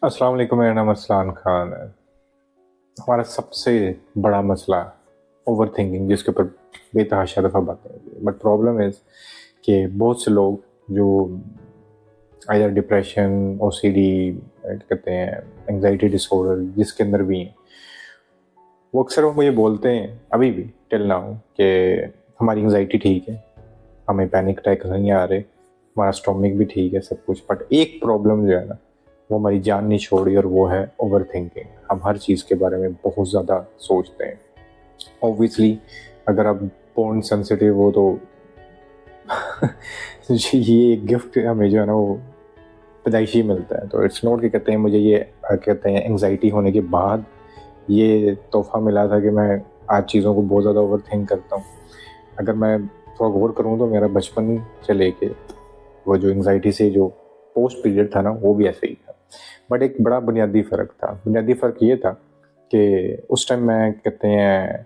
अस्सलाम वालेकुम, मेरा नाम अरसलान खान है। हमारा सबसे बड़ा मसला ओवर थिंकिंग, जिसके ऊपर बेतहाशा दफ़ा बातें होती है। बट प्रॉब्लम इज़ कि बहुत से लोग जो आइदर डिप्रेशन, ओसीडी कहते हैं, एंजाइटी डिसऑर्डर जिसके अंदर भी हैं, वो अक्सर वो मुझे बोलते हैं अभी भी टिल नाउ कि हमारी एंजाइटी ठीक है, हमें पैनिक अटैक नहीं आ रहे, हमारा स्टोमिक भी ठीक है, सब कुछ। बट एक प्रॉब्लम जो है ना, वो हमारी जान नहीं छोड़ी, और वो है ओवर थिंकिंग। हम हर चीज़ के बारे में बहुत ज़्यादा सोचते हैं। ऑब्वियसली अगर आप बोर्न सेंसिटिव हो तो ये एक गिफ्ट हमें जो है ना वो पैदाइशी मिलता है। तो इट्स नॉट कि कहते हैं मुझे ये कहते हैं एंजाइटी होने के बाद ये तोहफा मिला था कि मैं आज चीज़ों को बहुत ज़्यादा ओवर थिंक करता हूँ। अगर मैं थोड़ा गौर करूँ तो मेरा बचपन से लेके वो जो एंजाइटी से जो पोस्ट पीरियड था ना, वो भी ऐसे ही था। बट एक बड़ा बुनियादी फ़र्क था। बुनियादी फ़र्क ये था कि उस टाइम मैं कहते हैं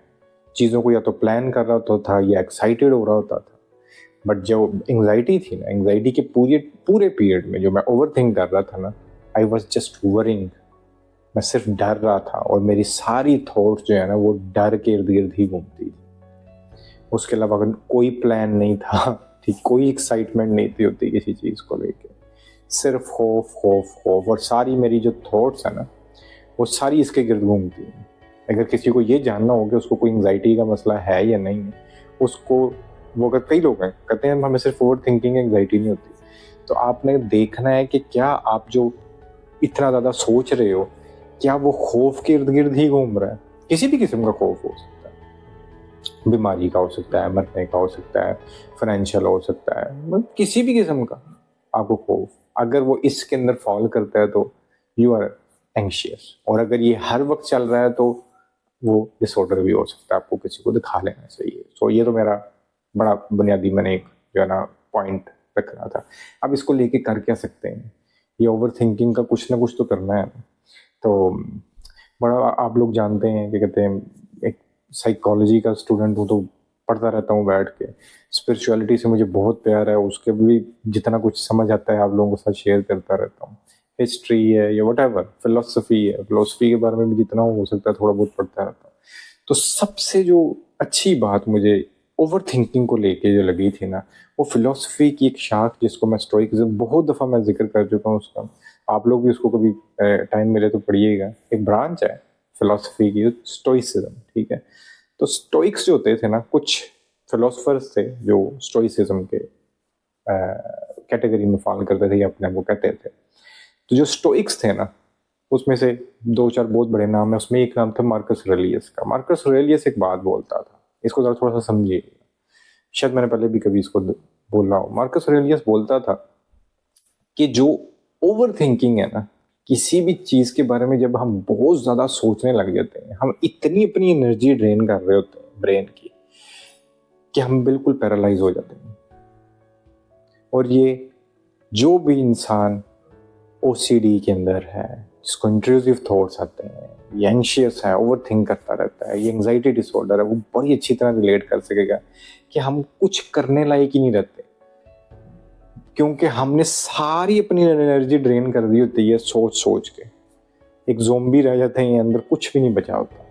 चीज़ों को या तो प्लान कर रहा होता था या एक्साइटेड हो रहा होता था। बट जो एंजाइटी थी ना, एंजाइटी के पूरे पीरियड में जो मैं ओवर थिंक कर रहा था ना, आई वॉज जस्ट वरिंग। मैं सिर्फ डर रहा था, और मेरी सारी थॉट्स जो है ना वो डर के इर्द गिर्द ही घूमती थी। उसके अलावा कोई प्लान नहीं था, ठीक, कोई एक्साइटमेंट नहीं थी होती किसी चीज़ को लेके। सिर्फ खौफ खौफ खौफ, और सारी मेरी जो थॉट्स है ना वो सारी इसके गिर्द घूमती हैं। अगर किसी को ये जानना हो कि उसको कोई एंजाइटी का मसला है या नहीं है, उसको वो अगर कई लोग हैं कहते हैं हमें सिर्फ ओवर थिंकिंग एंजाइटी नहीं होती, तो आपने देखना है कि क्या आप जो इतना ज़्यादा सोच रहे हो, क्या वो खौफ के इर्द गिर्द ही घूम रहा है। किसी भी किस्म का खौफ हो सकता है, बीमारी का हो सकता है, मरने का हो सकता है, फाइनेंशियल हो सकता है, मतलब किसी भी किस्म का आपको खौफ, अगर वो इसके अंदर फॉल करता है तो यू आर एंग्शियस। और अगर ये हर वक्त चल रहा है तो वो डिसऑर्डर भी हो सकता है, आपको किसी को दिखा लेना चाहिए। सो ये तो मेरा बड़ा बुनियादी मैंने एक जो है ना पॉइंट रख रहा था। अब इसको लेके कर क्या सकते हैं, ये ओवर थिंकिंग का कुछ ना कुछ तो करना है। तो बड़ा आप लोग जानते हैं कि कहते हैं, एक साइकोलॉजी का स्टूडेंट हूँ तो पढ़ता रहता हूँ बैठ के। स्पिरिचुअलिटी से मुझे बहुत प्यार है, उसके भी जितना कुछ समझ आता है आप लोगों के साथ शेयर करता रहता हूँ। हिस्ट्री है या वट एवर, फिलोसफी है, फिलोसफी के बारे में भी जितना हो सकता है थोड़ा बहुत पढ़ता रहता हूँ। तो सबसे जो अच्छी बात मुझे ओवर थिंकिंग को लेके जो लगी थी ना, वो फिलोसफी की एक शाख जिसको मैं स्टोइकिज्म, बहुत दफ़ा मैं जिक्र कर चुका हूँ उसका, आप लोग भी उसको कभी टाइम मिले तो पढ़िएगा। एक ब्रांच है फिलोसफी की, स्टोइसिज्म, ठीक है। तो स्टोइक्स जो होते थे ना, कुछ फिलोसफर्स थे जो स्टोइसिज्म के कैटेगरी में फॉलो करते थे या अपने आप को कहते थे। तो जो स्टोइक्स थे ना, उसमें से दो चार बहुत बड़े नाम है। उसमें एक नाम था मार्कस रेलियस का। मार्कस रेलियस एक बात बोलता था, इसको जरा थोड़ा सा समझिए, शायद मैंने पहले भी कभी इसको बोला हो। मार्कस रेलियस बोलता था कि जो ओवर थिंकिंग है ना, किसी भी चीज के बारे में जब हम बहुत ज्यादा सोचने लग जाते हैं, हम इतनी अपनी एनर्जी ड्रेन कर रहे होते हैं ब्रेन की, कि हम बिल्कुल पैरालाइज हो जाते हैं। और ये जो भी इंसान ओसीडी के अंदर है, जिसको इंट्रूसिव थॉट्स आते हैं, ये एंशियस है, ओवर थिंक करता रहता है, ये एंजाइटी डिसऑर्डर है, वो बड़ी अच्छी तरह रिलेट कर सकेगा कि हम कुछ करने लायक ही नहीं रहते, क्योंकि हमने सारी अपनी एनर्जी ड्रेन कर दी होती है सोच सोच के। एक ज़ोंबी रह जाते हैं अंदर, कुछ भी नहीं बचा होता।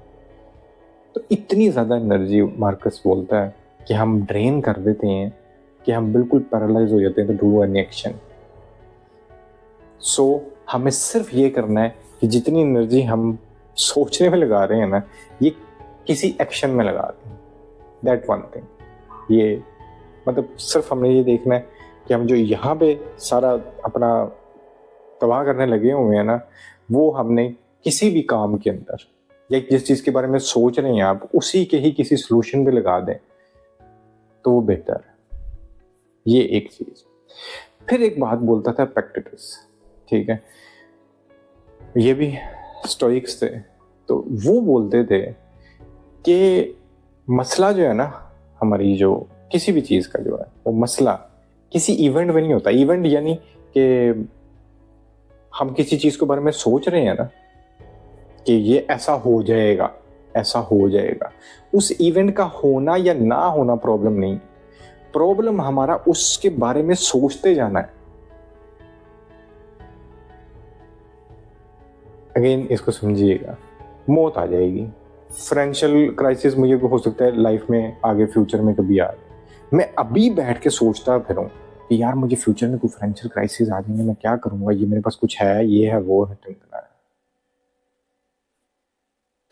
तो इतनी ज़्यादा एनर्जी मार्कस बोलता है कि हम ड्रेन कर देते हैं कि हम बिल्कुल पैरालाइज हो जाते हैं टू डू एनी एक्शन। सो हमें सिर्फ ये करना है कि जितनी एनर्जी हम सोचने में लगा रहे हैं ना, ये किसी एक्शन में लगा दें। दैट वन थिंग, ये मतलब सिर्फ हमने ये देखना है कि हम जो यहाँ पे सारा अपना तबाह करने लगे हुए हैं ना, वो हमने किसी भी काम के अंदर या जिस चीज़ के बारे में सोच रहे हैं आप, उसी के ही किसी सोल्यूशन पे लगा दें तो वो बेहतर है। ये एक चीज़। फिर एक बात बोलता था एपिक्टेटस, ठीक है, ये भी स्टोइक्स थे। तो वो बोलते थे कि मसला जो है ना, हमारी जो किसी भी चीज़ का जो है वो मसला किसी इवेंट में नहीं होता। इवेंट यानी कि हम किसी चीज़ के बारे में सोच रहे हैं ना कि ये ऐसा हो जाएगा, ऐसा हो जाएगा, उस इवेंट का होना या ना होना प्रॉब्लम नहीं। प्रॉब्लम हमारा उसके बारे में सोचते जाना है। अगेन इसको समझिएगा, मौत आ जाएगी, फाइनेंशियल क्राइसिस मुझे हो सकता है लाइफ में आगे फ्यूचर में कभी आ, मैं अभी बैठ के सोचता फिरूं कि यार मुझे फ्यूचर में कोई फाइनेंशियल क्राइसिस आ जाएंगे, मैं क्या करूंगा, ये मेरे पास कुछ है, ये है, वो है, है।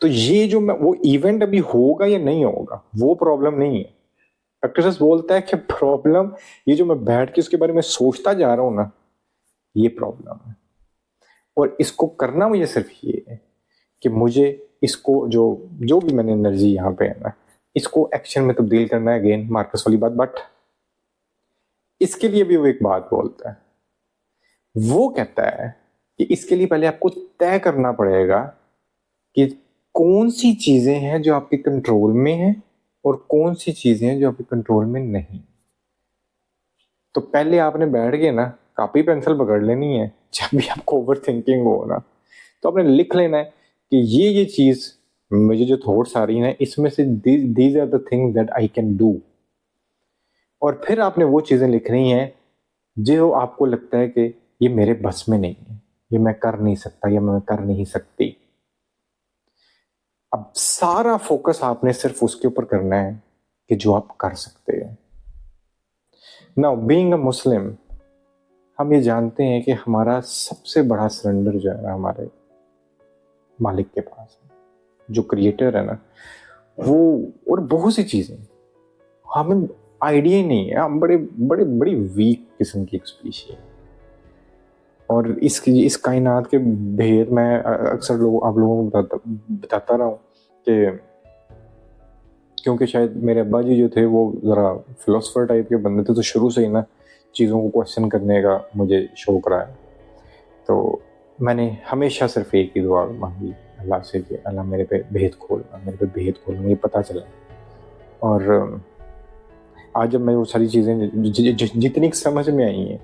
तो ये जो मैं वो इवेंट अभी होगा या नहीं होगा वो प्रॉब्लम नहीं है। डॉक्टर बोलता है कि प्रॉब्लम ये जो मैं बैठ के उसके बारे में सोचता जा रहा हूं ना, ये प्रॉब्लम है। और इसको करना मुझे सिर्फ ये है कि मुझे इसको जो जो भी मैंने एनर्जी यहाँ पे है ना, इसको एक्शन में तब्दील करना है। अगेन मार्कस वाली बात, बट इसके लिए भी वो एक बात बोलता है, वो कहता है कि इसके लिए पहले आपको तय करना पड़ेगा कि कौन सी चीजें हैं जो आपके कंट्रोल में हैं और कौन सी चीजें हैं जो आपके कंट्रोल में नहीं। तो पहले आपने बैठ के ना कॉपी पेंसिल पकड़ लेनी है, जब भी आपको ओवर थिंकिंग हो ना तो आपने लिख लेना है कि ये चीज मुझे जो थॉट्स आ रही हैं इसमें से these are the things that I can do. और फिर आपने वो चीजें लिखनी है जो आपको लगता है कि ये मेरे बस में नहीं है, ये मैं कर नहीं सकता, या मैं कर नहीं सकती। अब सारा फोकस आपने सिर्फ उसके ऊपर करना है कि जो आप कर सकते हैं। नाउ बीइंग अ मुस्लिम, हम ये जानते हैं कि हमारा सबसे बड़ा सरेंडर जो है ना हमारे मालिक के पास है, जो क्रिएटर है ना वो। और बहुत सी चीजें हमें आइडिया ही नहीं है, हम बड़े बड़े बड़ी वीक किस्म की एक स्पीशी है। और इस कायनात के भेद मैं अक्सर आप लोगों को बताता रहा हूँ कि क्योंकि शायद मेरे अब्बा जी जो थे वो ज़रा फिलोसफर टाइप के बंदे थे, तो शुरू से ही ना चीज़ों को क्वेश्चन करने का मुझे शौक रहा है। तो मैंने हमेशा सिर्फ एक ही दुआ मांगी अल्लाह से कि अल्लाह मेरे पे भेद खोलना, मेरे पे भेद खोलना, मुझे पता चला। और आज जब मैं वो सारी चीज़ें जितनी समझ में आई हैं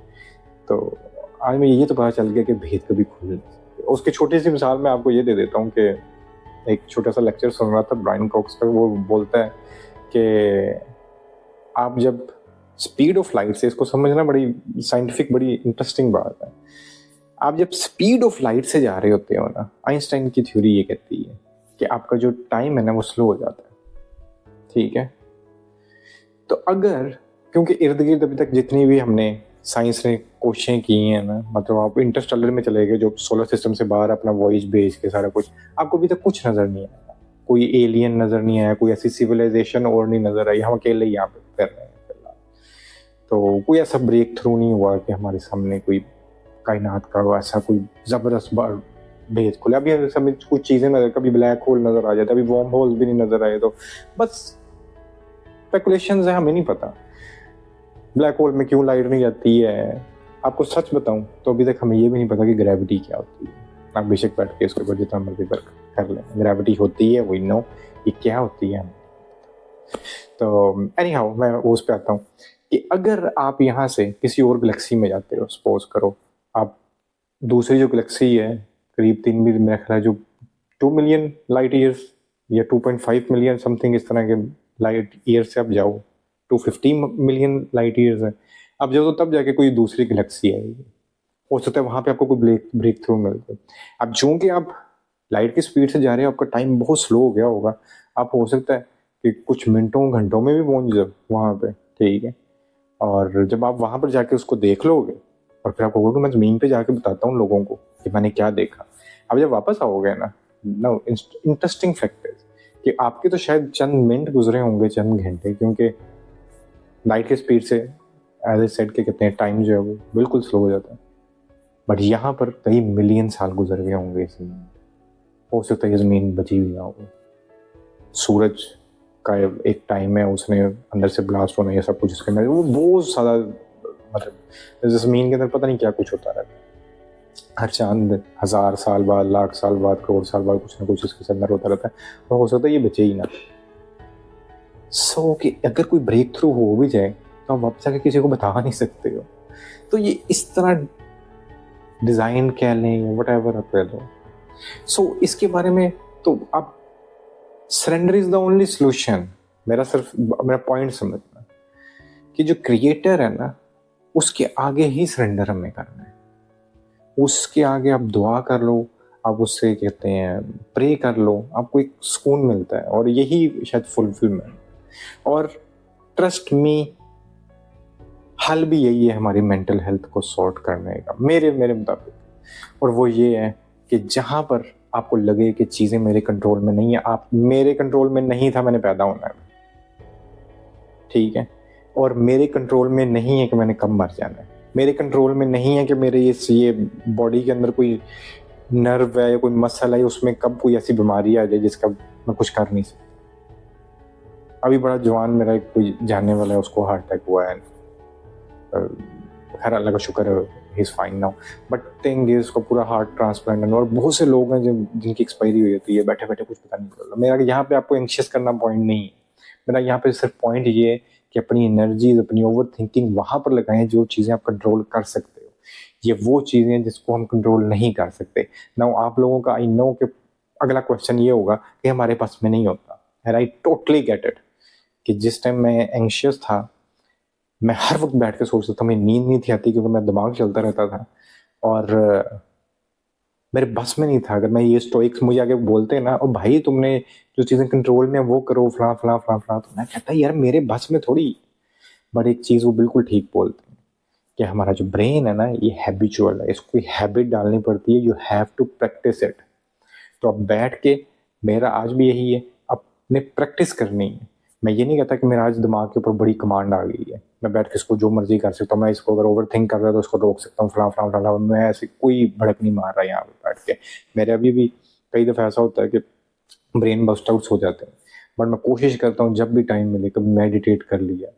तो आज मैं ये तो पता चल गया कि भेद कभी खुल नहीं सकते। उसकी छोटी सी मिसाल मैं आपको ये दे देता हूँ कि एक छोटा सा लेक्चर सुन रहा था ब्रायन कॉक्स का, वो बोलता है कि आप जब स्पीड ऑफ लाइट से, इसको समझना बड़ी साइंटिफिक बड़ी इंटरेस्टिंग बात है, आप जब स्पीड ऑफ लाइट से जा रहे होते हो ना, आइंस्टाइन की थ्योरी ये कहती है कि आपका जो टाइम है ना वो स्लो हो जाता है। ठीक है, तो अगर क्योंकि इर्द गिर्द अभी तक जितनी भी हमने साइंस ने कोशिशें की हैं ना, मतलब आप इंटरस्टेलर में चले गए, जो सोलर सिस्टम से बाहर अपना वॉइस भेज के सारा कुछ, आपको अभी तक कुछ नजर नहीं आया, कोई एलियन नजर नहीं आया, कोई ऐसी सिविलाइजेशन और नहीं नजर आई, हम अकेले ही यहाँ पे कर रहे हैं फिलहाल। तो कोई ऐसा ब्रेक थ्रू नहीं हुआ कि हमारे सामने कोई कायनात का ऐसा कोई जबरदस्त भेद खुला। अभी सब कुछ चीजें नजर, कभी ब्लैक होल नजर आ जाता है, अभी वॉर्म होल भी नहीं नजर आए, तो बस स्पेकुलेशंस है, हमें नहीं पता ब्लैक होल में क्यों लाइट नहीं जाती है। आपको सच बताऊं तो अभी तक हमें ये भी नहीं पता कि ग्रेविटी क्या होती है। आप बेशक बैठ के इसके ऊपर जितना मर्जी वर्क कर लें, ग्रेविटी होती है, वी नो, ये क्या होती है। तो एनी हाउ मैं उस पर आता हूँ कि अगर आप यहाँ से किसी और गैलेक्सी में जाते हो, सपोज करो आप दूसरी जो गैलेक्सी है करीब 3 मेरा ख्याल है जो 2 मिलियन लाइट ईयर्स या 2.5 मिलियन समथिंग इस तरह के लाइट ईयर से आप जाओ, 250 मिलियन लाइट ईयर्स है, अब जाओ तो तब जाके कोई दूसरी गैलेक्सी आएगी, हो सकता है वहां पे आपको कोई ब्रेक थ्रू मिल जाए। अब चूंकि आप लाइट की स्पीड से जा रहे हो, आपका टाइम बहुत स्लो हो गया होगा, आप हो सकता है कि कुछ मिनटों घंटों में भी पहुंच जाओ वहां पे। ठीक है, और जब आप वहां पर जाके उसको देख लोगे और फिर आपको होगा कि मैं जमीन पे जाके बताता हूँ लोगों को कि मैंने क्या देखा। अब जब वापस आओगे ना, इंटरेस्टिंग फैक्ट है कि आपके तो शायद चंद मिनट गुजरे होंगे, चंद घंटे, क्योंकि लाइट की स्पीड से एज ए सेड के कितने टाइम जो है वो बिल्कुल स्लो हो जाता है, बट यहाँ पर कई मिलियन साल गुजर गए होंगे इस जमीन। हो सकता है ये जमीन बची हुई ना हो, सूरज का एक टाइम है उसने अंदर से ब्लास्ट होना, ये सब कुछ इसके अंदर वो बहुत ज़्यादा, मतलब जमीन के अंदर पता नहीं क्या कुछ होता रहता है, हर चांद 1000 साल बाद, लाख साल बाद, करोड़ साल बाद कुछ ना कुछ इसके अंदर होता रहता है, और हो सकता है ये बचे ही ना। सो कि अगर कोई ब्रेक थ्रू हो भी जाए तो आप वापस आके किसी को बता नहीं सकते हो। तो ये इस तरह डिजाइन कह लें, व्हाटएवर आप कह लो। सो इसके बारे में तो आप surrender is the only solution. मेरा पॉइंट समझना कि जो क्रिएटर है ना उसके आगे ही सरेंडर हमें करना है, उसके आगे आप दुआ कर लो, आप उससे कहते हैं प्रे कर लो, आपको एक सुकून मिलता है और यही शायद फुलफिलमेंट। और ट्रस्ट मी, हल भी यही है हमारी मेंटल हेल्थ को सॉर्ट करने का, मेरे मेरे मुताबिक। और वो ये है कि जहाँ पर आपको लगे कि चीज़ें मेरे कंट्रोल में नहीं है, आप मेरे कंट्रोल में नहीं था मैंने पैदा होना है, ठीक है, और मेरे कंट्रोल में नहीं है कि मैंने कब मर जाना है, मेरे कंट्रोल में नहीं है कि मेरे ये बॉडी के अंदर कोई नर्व है या कोई मसल है उसमें कब कोई ऐसी बीमारी आ जाए जिसका मैं कुछ कर नहीं सकता। अभी बड़ा जवान मेरा कोई जानने वाला है, उसको हार्ट अटैक हुआ है, खैर अल्लाह का शुक्र है he is fine now, but thing is उसका पूरा हार्ट ट्रांसप्लांट है। और बहुत से लोग हैं जिनकी एक्सपायरी हो जाती है बैठे बैठे, कुछ पता नहीं चलता। मेरा यहाँ पे आपको एंशियस करना पॉइंट नहीं है, मेरा यहाँ पे सिर्फ पॉइंट ये है कि अपनी एनर्जीज, अपनी ओवर थिंकिंग वहाँ पर लगाएं जो चीज़ें आप कंट्रोल कर सकते हो। ये वो चीज़ें जिसको हम कंट्रोल नहीं कर सकते ना। आप लोगों का आई नो कि अगला क्वेश्चन ये होगा कि हमारे पास में नहीं होता, and I totally get it कि जिस टाइम मैं एंशियस था मैं हर वक्त बैठ के सोचता था, मेरी नींद नहीं थी आती क्योंकि मेरा दिमाग चलता रहता था और मेरे बस में नहीं था। अगर मैं ये स्टोइक्स मुझे आगे बोलते ना, और भाई तुमने जो चीज़ें कंट्रोल में वो करो फला फला फला फला, तो मैं कहता यार मेरे बस में थोड़ी। बट एक चीज़ वो बिल्कुल ठीक बोलते हैं कि हमारा जो ब्रेन है ना ये हैबिचुअल है, इसको हैबिट डालनी पड़ती है, you have to practise it. तो अब बैठ के मेरा आज भी यही है, अपने प्रैक्टिस करनी है। मैं ये नहीं कहता कि मेरा आज दिमाग के ऊपर बड़ी कमांड आ गई है, मैं बैठ के इसको जो मर्जी कर सकता हूँ, मैं इसको अगर ओवर थिंक कर रहा है तो इसको रोक सकता हूँ फला फला फला। मैं ऐसे कोई भड़क नहीं मार रहा यहाँ पे बैठ के। मेरे अभी भी कई दफ़ा ऐसा होता है कि ब्रेन बस्ट आउट्स हो जाते हैं, बट मैं कोशिश करता हूँ जब भी टाइम मिले, कभी मेडिटेट कर लिया,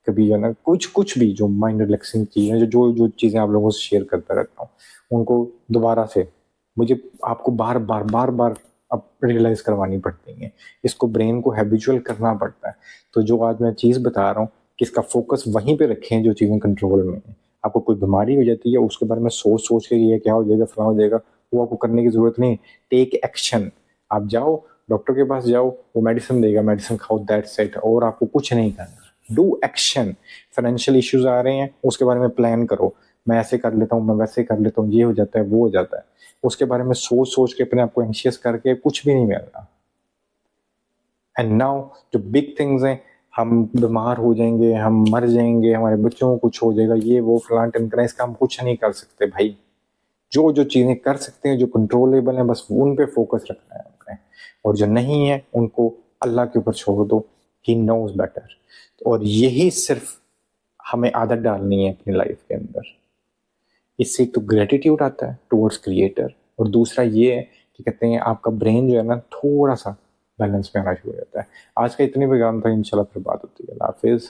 कभी जो है ना कुछ भी जो माइंड रिलैक्सिंग चीज़ें जो जो चीज़ें आप लोगों से शेयर करता रहता हूँ, उनको दोबारा से मुझे आपको बार बार अब रियलाइज करवानी पड़ती हैं। इसको ब्रेन को हैबिचुअल करना पड़ता है। तो जो आज मैं चीज़ बता रहा हूँ कि इसका फोकस वहीं पे रखें जो चीज़ें कंट्रोल में है। आपको कोई बीमारी हो जाती है उसके बारे में सोच के ये क्या हो जाएगा फला हो जाएगा, वो आपको करने की ज़रूरत नहीं। Take action. आप जाओ डॉक्टर के पास जाओ, वो मेडिसिन देगा, मेडिसिन खाओ, दैट्स इट, और आपको कुछ नहीं करना। Do action. फाइनेंशियल इश्यूज आ रहे हैं उसके बारे में प्लान करो, मैं ऐसे कर लेता हूँ, मैं वैसे कर लेता हूँ, ये हो जाता है वो हो जाता है। उसके बारे में सोच के अपने आप को एंशियस करके कुछ भी नहीं मिल रहा। एंड नाउ जो बिग थिंग्स हैं, हम बीमार हो जाएंगे, हम मर जाएंगे, हमारे बच्चों को कुछ हो जाएगा, ये वो फलान टिमकना, इसका हम कुछ नहीं कर सकते भाई। जो जो चीज़ें कर सकते हैं, जो कंट्रोलेबल हैं, बस उन पे फोकस रखना है हमने, और जो नहीं है उनको अल्लाह के ऊपर छोड़ दो, ही नोज बेटर। और यही सिर्फ हमें आदत डालनी है अपनी लाइफ के अंदर। इससे एक तो ग्रेटिट्यूड आता है टुवर्ड्स क्रिएटर, और दूसरा ये है कि कहते हैं आपका ब्रेन जो है ना थोड़ा सा बैलेंस में आना शुरू हो जाता है। आज का इतनी विज्ञान था, इंशाल्लाह फिर बात होती है। अल्लाह हाफिज़।